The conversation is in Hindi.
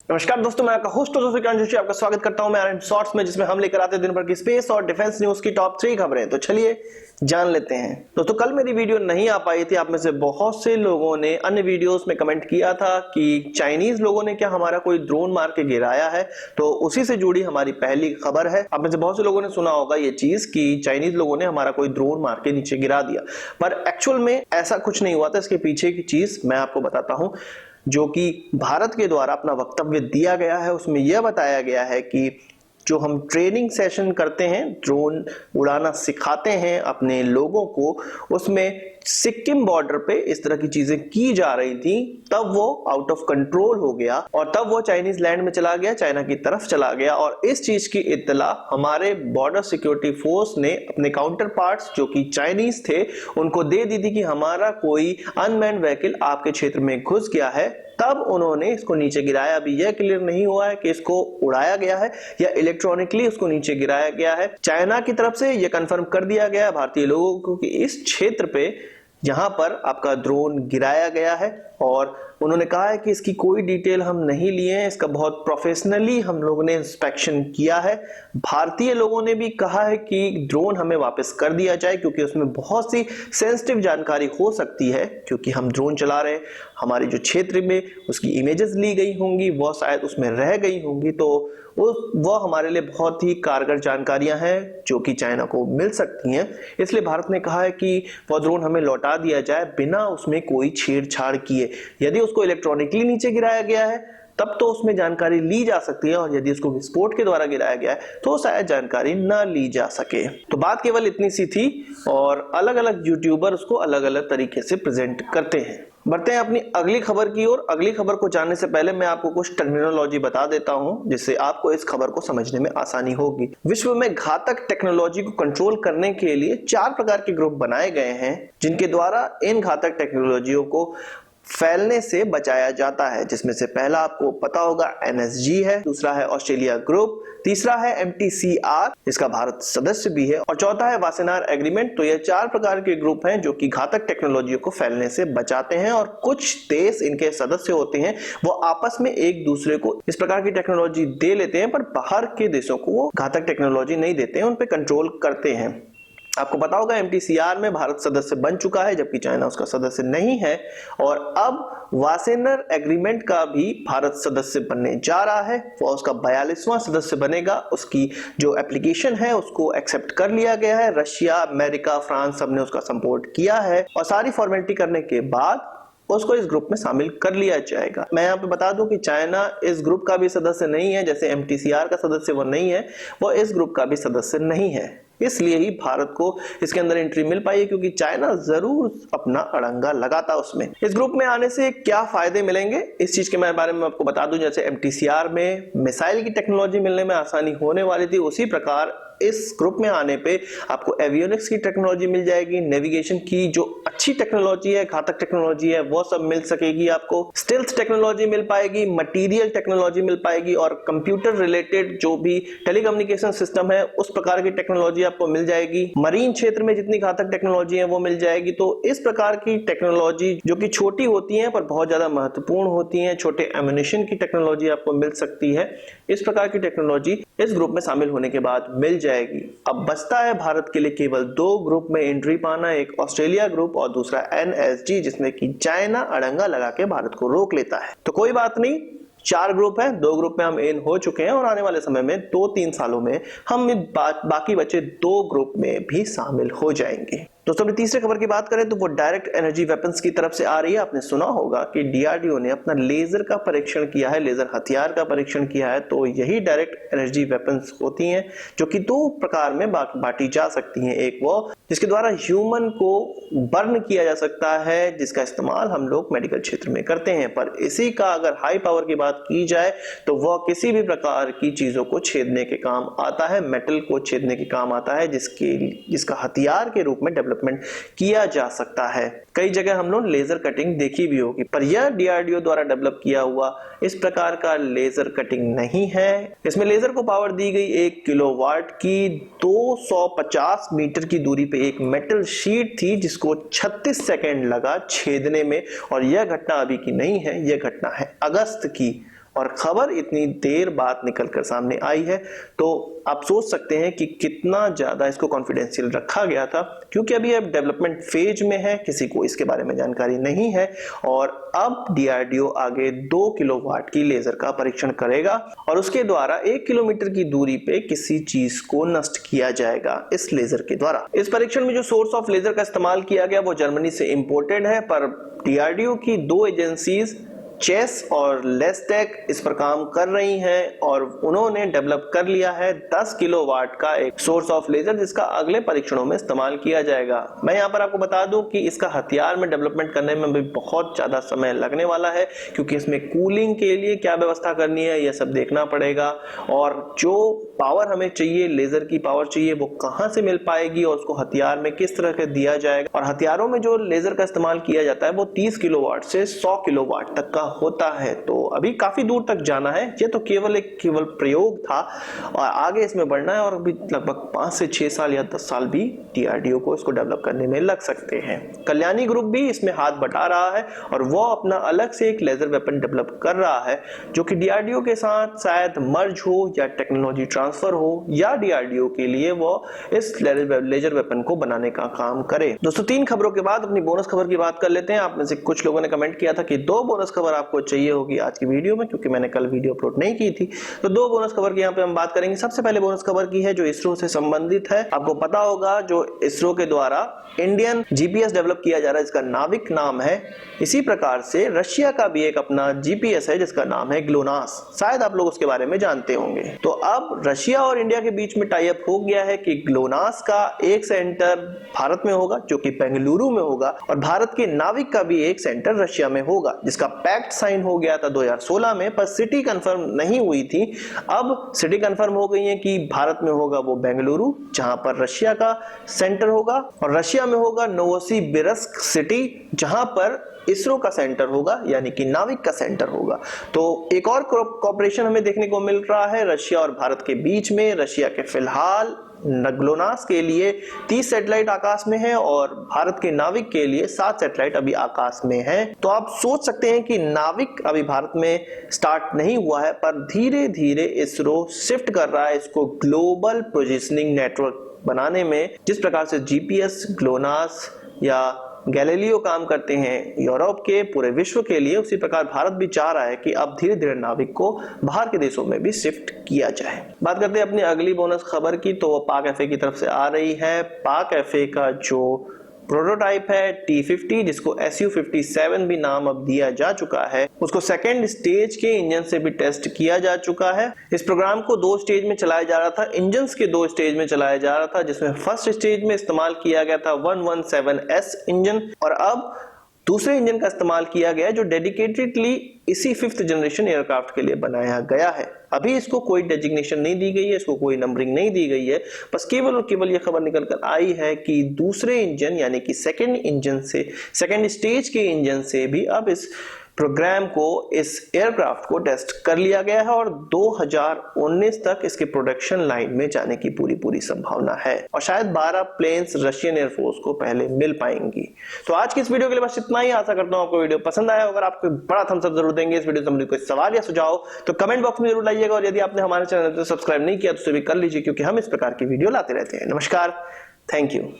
नमस्कार दोस्तों, मैं आपका होस्ट जोशी आपका स्वागत करता हूं मैं आरएन शॉर्ट्स में, जिसमें हम लेकर आते हैं दिन भर की स्पेस और डिफेंस न्यूज की टॉप 3 खबरें। तो चलिए जान लेते हैं। दोस्तों, कल मेरी वीडियो नहीं आ पाई थी। आप में से बहुत से लोगों ने अन्य वीडियोस में कमेंट किया था कि चाइनीज लोगों ने क्या हमारा कोई ड्रोन मार के गिराया है। तो उसी से जुड़ी हमारी पहली खबर है। आप में से बहुत से लोगों ने सुना होगा ये चीज कि चाइनीज लोगों ने हमारा कोई ड्रोन मार के नीचे गिरा दिया, पर एक्चुअल में ऐसा कुछ नहीं हुआ था। इसके पीछे की चीज मैं आपको बताता हूं, जो कि भारत के द्वारा अपना वक्तव्य दिया गया है। उसमें यह बताया गया है कि जो हम ट्रेनिंग सेशन करते हैं, ड्रोन उड़ाना सिखाते हैं अपने लोगों को, उसमें सिक्किम बॉर्डर पे इस तरह की चीजें की जा रही थी। तब वो आउट ऑफ कंट्रोल हो गया और तब वो चाइनीज लैंड में चला गया, चाइना की तरफ चला गया। और इस चीज की इत्तला हमारे बॉर्डर सिक्योरिटी फोर्स ने अपने काउंटर पार्ट्स जो कि चाइनीज थे उनको दे दी थी कि हमारा कोई अनमैन्ड व्हीकल आपके क्षेत्र में घुस गया है। तब उन्होंने इसको नीचे गिराया। अभी यह क्लियर नहीं हुआ है कि इसको उड़ाया गया है या इलेक्ट्रॉनिकली उसको नीचे गिराया गया है। चाइना की तरफ से यह कंफर्म कर दिया गया है भारतीय लोगों को कि इस क्षेत्र पे यहां पर आपका ड्रोन गिराया गया है। और उन्होंने कहा है कि इसकी कोई डिटेल हम नहीं लिए हैं, इसका बहुत प्रोफेशनली हम लोगों ने इंस्पेक्शन किया है। भारतीय लोगों ने भी कहा है कि ड्रोन हमें वापस कर दिया जाए, क्योंकि उसमें बहुत सी सेंसिटिव जानकारी हो सकती है। क्योंकि हम ड्रोन चला रहे हैं, हमारे जो क्षेत्र में उसकी इमेजेस ली गई होंगी, वह शायद उसमें रह गई होंगी, तो वह हमारे लिए बहुत ही कारगर जानकारियां हैं जो कि चाइना को मिल सकती हैं। इसलिए भारत ने कहा है कि वह ड्रोन हमें लौटा दिया जाए बिना उसमें कोई छेड़छाड़ किए। यदि उसको इलेक्ट्रॉनिकली नीचे गिराया गया है तब तो उसमें जानकारी ली जा सकती है, और यदि उसको विस्फोट के द्वारा गिराया गया है तो शायद जानकारी न ली जा सके। तो बात केवल इतनी सी थी, और अलग अलग यूट्यूबर उसको अलग अलग तरीके से प्रेजेंट करते हैं। बढ़ते हैं अपनी अगली खबर की ओर। अगली खबर को जानने से पहले मैं आपको कुछ टर्मिनोलॉजी बता देता हूं, जिससे आपको इस खबर को समझने में आसानी होगी। विश्व में घातक टेक्नोलॉजी को कंट्रोल करने के लिए 4 प्रकार के ग्रुप बनाए गए हैं, जिनके द्वारा इन घातक टेक्नोलॉजियों को फैलने से बचाया जाता है। जिसमें से पहला आपको पता होगा NSG है, दूसरा है ऑस्ट्रेलिया ग्रुप, तीसरा है MTCR, इसका भारत सदस्य भी है, और चौथा है वासेनार एग्रीमेंट। तो ये 4 प्रकार के ग्रुप हैं जो कि घातक टेक्नोलॉजियों को फैलने से बचाते हैं, और कुछ देश इनके सदस्य होते हैं वो आपस में एक दूसरे को इस प्रकार की टेक्नोलॉजी दे लेते हैं, पर बाहर के देशों को वो घातक टेक्नोलॉजी नहीं देते हैं, उन पे कंट्रोल करते हैं। आपको पता होगा MTCR में भारत सदस्य बन चुका है, जबकि चाइना उसका सदस्य नहीं है। और अब वासेनर एग्रीमेंट का भी भारत सदस्य बनने जा रहा है। वो उसका 42वां सदस्य बनेगा। उसकी जो एप्लीकेशन है उसको एक्सेप्ट कर लिया गया है। रशिया, अमेरिका, फ्रांस सबने उसका सपोर्ट किया है, और सारी फॉर्मेलिटी करने के बाद उसको इस ग्रुप में शामिल कर लिया जाएगा। मैं यहाँ पे बता दूं कि चाइना इस ग्रुप का भी सदस्य नहीं है, जैसे MTCR का सदस्य वो नहीं है, वो इस ग्रुप का भी सदस्य नहीं है। इसलिए ही भारत को इसके अंदर एंट्री मिल पाई है, क्योंकि चाइना जरूर अपना अड़ंगा लगाता उसमें। इस ग्रुप में आने से क्या फायदे मिलेंगे, इस चीज के बारे में आपको बता दूं। जैसे MTCR में मिसाइल की टेक्नोलॉजी मिलने में आसानी होने वाली थी, उसी प्रकार इस ग्रुप में आने पे आपको एवियोनिक्स की टेक्नोलॉजी मिल जाएगी, नेविगेशन की जो अच्छी टेक्नोलॉजी है, घातक टेक्नोलॉजी है, वो सब मिल सकेगी। आपको स्टेल्थ टेक्नोलॉजी मिल पाएगी, मटेरियल टेक्नोलॉजी मिल पाएगी, और कंप्यूटर रिलेटेड जो भी टेलीकम्युनिकेशन सिस्टम है उस प्रकार की टेक्नोलॉजी आपको मिल जाएगी। मरीन क्षेत्र में जितनी घातक टेक्नोलॉजी है वो मिल जाएगी। तो इस प्रकार की टेक्नोलॉजी जो कि छोटी होती है पर बहुत ज्यादा महत्वपूर्ण होती है, छोटे एम्युनिशन की टेक्नोलॉजी आपको मिल सकती है। इस प्रकार की टेक्नोलॉजी इस ग्रुप में शामिल होने के बाद मिल जाएगी। अब बचता है भारत के लिए केवल 2 ग्रुप में एंट्री पाना, एक ऑस्ट्रेलिया ग्रुप और दूसरा NSG, जिसमें कि चाइना अड़ंगा लगा के भारत को रोक लेता है। तो कोई बात नहीं, 4 ग्रुप हैं, 2 ग्रुप में हम इन हो चुके हैं, और आने वाले समय में 2-3 सालों में हम बाकी बचे 2 ग्रुप में भी शामिल हो जाएंगे। दोस्तों, अपनी तीसरी खबर की बात करें तो वो डायरेक्ट एनर्जी वेपन्स की तरफ से आ रही है। आपने सुना होगा कि DRDO ने अपना लेजर का परीक्षण किया है, लेजर हथियार का परीक्षण किया है। तो यही डायरेक्ट एनर्जी वेपन्स होती हैं, जो कि 2 प्रकार में बांटी जा सकती हैं। एक वो जिसके द्वारा ह्यूमन को बर्न किया जा सकता है, जिसका इस्तेमाल हम लोग मेडिकल क्षेत्र में करते हैं, पर इसी का अगर हाई पावर की बात की जाए तो वह किसी भी प्रकार की चीजों को छेदने के काम आता है, मेटल को छेदने के काम आता है, जिसका हथियार के रूप में डेवलपमेंट किया जा सकता है। कई जगह हम लोग लेजर कटिंग देखी भी होगी, पर यह DRDO द्वारा डेवलप किया हुआ इस प्रकार का लेजर कटिंग नहीं है। इसमें लेजर को पावर दी गई 1 किलोवाट की 250 मीटर की दूरी पे एक मेटल शीट थी, जिसको 36 सेकंड लगा छेदने में। और यह घटना अभी की नहीं है, यह घटना है अगस्त की, और खबर इतनी देर बाद निकलकर सामने आई है तो आप सोच सकते हैं कि कितना ज्यादा इसको कॉन्फिडेंशियल रखा गया था, क्योंकि अभी अब डेवलपमेंट फेज में है, किसी को इसके बारे में जानकारी नहीं है। और अब डीआरडीओ आगे 2 किलोवाट की लेजर का परीक्षण करेगा और उसके द्वारा 1 किलोमीटर की दूरी पे किसी चीज को नष्ट किया जाएगा इस लेजर के द्वारा। इस परीक्षण में जो सोर्स ऑफ लेजर का इस्तेमाल किया गया वो जर्मनी से इंपोर्टेड है, पर डीआरडीओ की 2 एजेंसीज चेस और लेस्टेक इस पर काम कर रही हैं और उन्होंने डेवलप कर लिया है 10 किलोवाट का एक सोर्स ऑफ लेजर, जिसका अगले परीक्षणों में इस्तेमाल किया जाएगा। मैं यहाँ पर आपको बता दूं कि इसका हथियार में डेवलपमेंट करने में भी बहुत ज्यादा समय लगने वाला है, क्योंकि इसमें कूलिंग के लिए क्या व्यवस्था करनी है यह सब देखना पड़ेगा, और जो पावर हमें चाहिए, लेजर की पावर चाहिए, वो कहां से मिल पाएगी और उसको हथियार में किस तरह से दिया जाएगा। और हथियारों में जो लेजर का इस्तेमाल किया जाता है वो 30 किलोवाट से 100 किलोवाट तक का होता है, तो अभी काफी दूर तक जाना है। ये तो केवल प्रयोग था और आगे इसमें बढ़ना है, और अभी लगभग 5 से 6 साल या 10 साल भी डीआरडीओ को इसको डेवलप करने में लग सकते हैं। कल्याणी ग्रुप भी इसमें हाथ बटा रहा है और वो अपना अलग से एक लेजर वेपन डेवलप कर रहा है, जो कि डीआरडीओ के साथ शायद मर्ज हो या टेक्नोलॉजी ट्रांसफर हो, या डीआरडीओ के लिए वो इस लेजर वेपन को बनाने का काम करे। दोस्तों, 3 खबरों के बाद अपनी बोनस खबर की बात कर लेते हैं। आप में से कुछ लोगों ने कमेंट किया था कि 2 बोनस खबर आपको चाहिए होगी आज की वीडियो में, क्योंकि मैंने कल वीडियो अपलोड नहीं की थी, तो 2 बोनस खबर की यहाँ पे हम बात करेंगे। सबसे पहले बोनस खबर की है जो इसरो से संबंधित है। आपको पता होगा जो इसरो के द्वारा इंडियन जीपीएस डेवलप किया जा रहा है जिसका नाविक नाम है, इसी प्रकार से रशिया का भी एक अपना जीपीएस है जिसका नाम है ग्लोनास। शायद आप लोग उसके बारे में जानते होंगे। तो अब रशिया और इंडिया के बीच में टाई अप हो गया है कि ग्लोनास का एक सेंटर भारत में होगा जो कि बेंगलुरु में होगा, और भारत के नाविक का भी एक सेंटर रशिया में होगा, जिसका पैक्ट साइन हो गया था 2016 में, पर सिटी कंफर्म नहीं हुई थी। अब सिटी कंफर्म हो गई है कि भारत में होगा वो बेंगलुरु, जहां पर रशिया का सेंटर होगा, और रशिया में होगा नोवोसिबिर्स्क सिटी, जहां पर इसरो का सेंटर होगा, यानी कि नाविक का सेंटर होगा। तो एक और कॉपरेशन हमें देखने को मिल रहा है रशिया और भारत के बीच में। रशिया के फिलहाल ग्लोनास के लिए 30 सैटेलाइट आकाश में है और भारत के नाविक के लिए 7 सैटेलाइट अभी आकाश में है। तो आप सोच सकते हैं कि नाविक अभी भारत में स्टार्ट नहीं हुआ है, पर धीरे धीरे इसरो शिफ्ट कर रहा है इसको ग्लोबल पोजिशनिंग नेटवर्क बनाने में। जिस प्रकार से जीपीएस, ग्लोनास या गैलीलियो काम करते हैं यूरोप के पूरे विश्व के लिए, उसी प्रकार भारत भी चाह रहा है कि अब धीरे धीरे नाविक को बाहर के देशों में भी शिफ्ट किया जाए। बात करते हैं अपनी अगली बोनस खबर की, तो वो पाक एफए की तरफ से आ रही है। पाक एफए का जो प्रोटोटाइप है T50, जिसको SU-57 भी नाम अब दिया जा चुका है, उसको सेकेंड स्टेज के इंजन से भी टेस्ट किया जा चुका है। इस प्रोग्राम को 2 स्टेज में चलाया जा रहा था, इंजन्स के 2 स्टेज में चलाया जा रहा था, जिसमें फर्स्ट स्टेज में इस्तेमाल किया गया था 117S इंजन, और अब दूसरे इंजन का इस्तेमाल किया गया जो डेडिकेटेडली इसी 5th जनरेशन एयरक्राफ्ट के लिए बनाया गया है। अभी इसको कोई डेजिग्नेशन नहीं दी गई है, इसको कोई नंबरिंग नहीं दी गई है, बस केवल और केवल यह खबर निकल कर आई है कि दूसरे इंजन यानी कि सेकेंड स्टेज के इंजन से भी अब इस प्रोग्राम को, इस एयरक्राफ्ट को टेस्ट कर लिया गया है और 2019 तक इसके प्रोडक्शन लाइन में जाने की पूरी संभावना है, और शायद 12 प्लेन्स रशियन एयरफोर्स को पहले मिल पाएंगी। तो आज की इस वीडियो के लिए बस इतना ही। आशा करता हूं आपको वीडियो पसंद आया। अगर आपको बड़ा थम्स अप जरूर देंगे। इस वीडियो से कोई सवाल या सुझाव तो कमेंट बॉक्स में जरूर लाइएगा, और यदि आपने हमारे चैनल को सब्सक्राइब नहीं किया तो उसे भी कर लीजिए, क्योंकि हम इस प्रकार की वीडियो लाते रहते हैं। नमस्कार, थैंक यू।